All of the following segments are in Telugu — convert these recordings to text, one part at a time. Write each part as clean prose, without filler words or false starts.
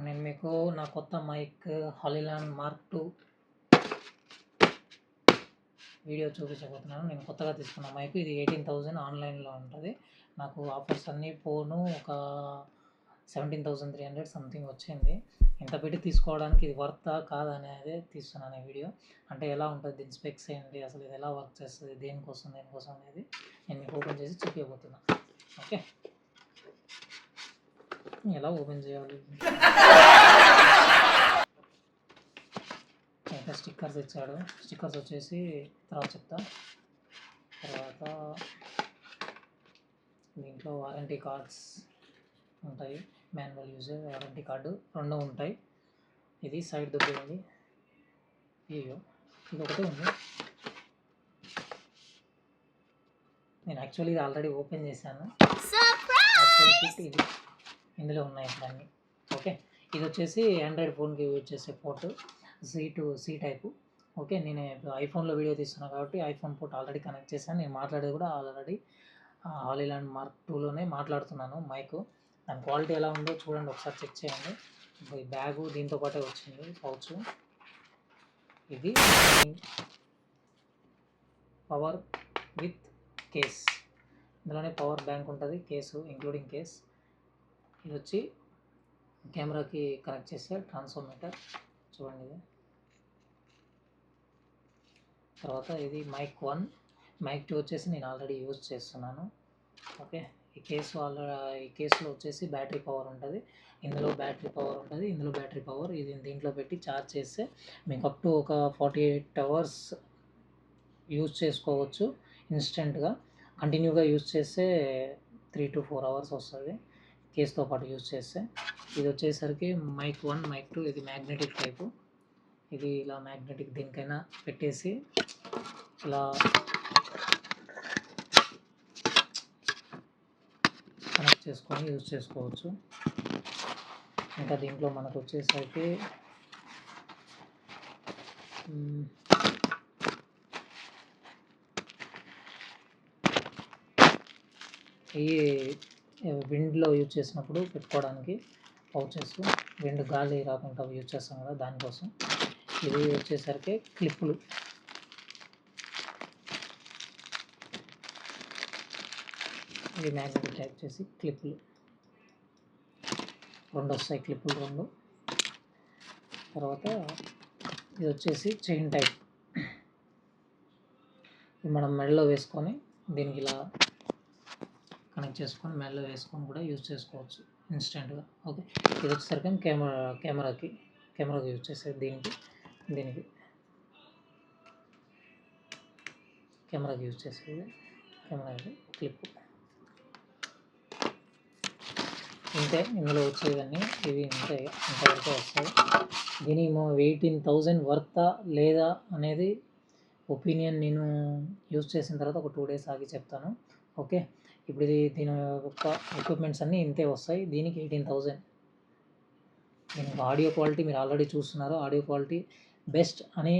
నేను మీకు నా కొత్త మైక్ హాలీలాండ్ మార్క్ 2 వీడియో చూపించబోతున్నాను. నేను కొత్తగా తీసుకున్న మైక్ ఇది 18,000 ఆన్లైన్లో ఉంటుంది. నాకు ఆఫర్స్ అన్నీ పోను ఒక 17,300 సంథింగ్ వచ్చింది. ఇంత పెట్టి తీసుకోవడానికి ఇది వర్తా కాదనేది తీస్తున్నాను ఈ వీడియో. అంటే ఎలా ఉంటుంది, దీని స్పెక్స్ ఏంటి, అసలు ఇది ఎలా వర్క్ చేస్తుంది, దేనికోసం అనేది నేను మీకు ఓపెన్ చేసి చెప్పబోతున్నా. ఓకే, ఎలా ఓపెన్ చేయాలి? ఇంకా స్టిక్కర్స్ ఇచ్చాడు. స్టిక్కర్స్ వచ్చేసి తర్వాత చెప్తా. తర్వాత దీంట్లో వారంటీ కార్డ్స్ ఉంటాయి, మాన్యువల్ యూజర్ వారంటీ కార్డు 2 ఉంటాయి. ఇది సైడ్ దొబ్బింది, అయ్యో ఇది ఒకటే ఉంది. నేను యాక్చువల్లీ ఇది ఆల్రెడీ ఓపెన్ చేశాను. యాక్చువల్ కిట్ ఇది, ఇందులో ఉన్నాయి అన్నీ. ఓకే, ఇది వచ్చేసి ఆండ్రాయిడ్ ఫోన్కి యూజ్ చేసే పోర్టు, సి టైపు. ఓకే, నేను ఇప్పుడు ఐఫోన్లో వీడియో తీస్తున్నాను కాబట్టి ఐఫోన్ పోర్ట్ ఆల్రెడీ కనెక్ట్ చేశాను. నేను మాట్లాడేది కూడా ఆల్రెడీ హాలీలాండ్ మార్క్ 2లోనే మాట్లాడుతున్నాను. మైక్ దాని క్వాలిటీ ఎలా ఉందో చూడండి, ఒకసారి చెక్ చేయండి. ఈ బ్యాగు దీంతో పాటే వచ్చింది, పౌచ్. ఇది పవర్ విత్ కేస్, ఇందులోనే పవర్ బ్యాంక్ ఉంటుంది, కేసు ఇంక్లూడింగ్ కేస్. ఇది వచ్చి కెమెరాకి కనెక్ట్ చేసే ట్రాన్స్ఫార్మేటర్ చూడండి ఇది. తర్వాత ఇది మైక్ 1, మైక్ 2 వచ్చేసి నేను ఆల్రెడీ యూజ్ చేస్తున్నాను. ఓకే, ఈ కేసులో వచ్చేసి బ్యాటరీ పవర్ ఉంటుంది, ఇందులో బ్యాటరీ పవర్ ఉంటుంది, ఇందులో బ్యాటరీ పవర్. ఇది దీంట్లో పెట్టి ఛార్జ్ చేస్తే మీకు అప్ టు ఒక 48 అవర్స్ యూజ్ చేసుకోవచ్చు ఇన్స్టెంట్గా. కంటిన్యూగా యూజ్ చేస్తే 3 to 4 అవర్స్ వస్తుంది కేసుతో పాటు యూజ్ చేస్తే. ఇది వచ్చేసరికి మైక్ 1, మైక్ 2. ఇది మ్యాగ్నెటిక్ టైపు. ఇది ఇలా మ్యాగ్నెటిక్ దేనికైనా పెట్టేసి ఇలా కనెక్ట్ చేసుకొని యూజ్ చేసుకోవచ్చు. ఇంకా దీంట్లో మనకు వచ్చేసరికి ఈ విండ్లో యూజ్ చేసినప్పుడు పెట్టుకోవడానికి పౌచెస్, విండ్ గాలి రాకుండా యూజ్ చేస్తాం కదా, దానికోసం. ఇది వచ్చేసరికి క్లిప్పులు. ఇది మ్యాగ్నెటిక్ టైప్ చేసి క్లిప్పులు 2 వస్తాయి, క్లిప్పులు 2. తర్వాత ఇది వచ్చేసి చైన్ టైప్. ఇది మనం మెడలో వేసుకొని దీనికి ఇలా కనెక్ట్ చేసుకొని మెడలో వేసుకొని కూడా యూజ్ చేసుకోవచ్చు ఇన్స్టెంట్గా. ఓకే, ఇది వచ్చేసరికి కెమెరాకి యూజ్ చేసేది. దీనికి కెమెరాకి యూజ్ చేసేది, కెమెరాకి క్లిప్. ఇంతే ఇందులో వచ్చేవన్నీ, ఇవి ఇంతవరకు వస్తాయి. దీని 18,000 వర్తా లేదా అనేది ఒపీనియన్ నేను యూజ్ చేసిన తర్వాత ఒక 2 days ఆగి చెప్తాను. ఓకే, ఇప్పుడు దీని యొక్క ఎక్విప్మెంట్స్ అన్నీ ఇంతే వస్తాయి. దీనికి 18,000. దీనికి ఆడియో క్వాలిటీ మీరు ఆల్రెడీ చూస్తున్నారు. ఆడియో క్వాలిటీ బెస్ట్ అని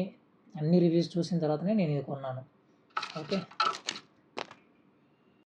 అన్ని రివ్యూస్ చూసిన తర్వాతనే నేను ఇది కొన్నాను. ఓకే.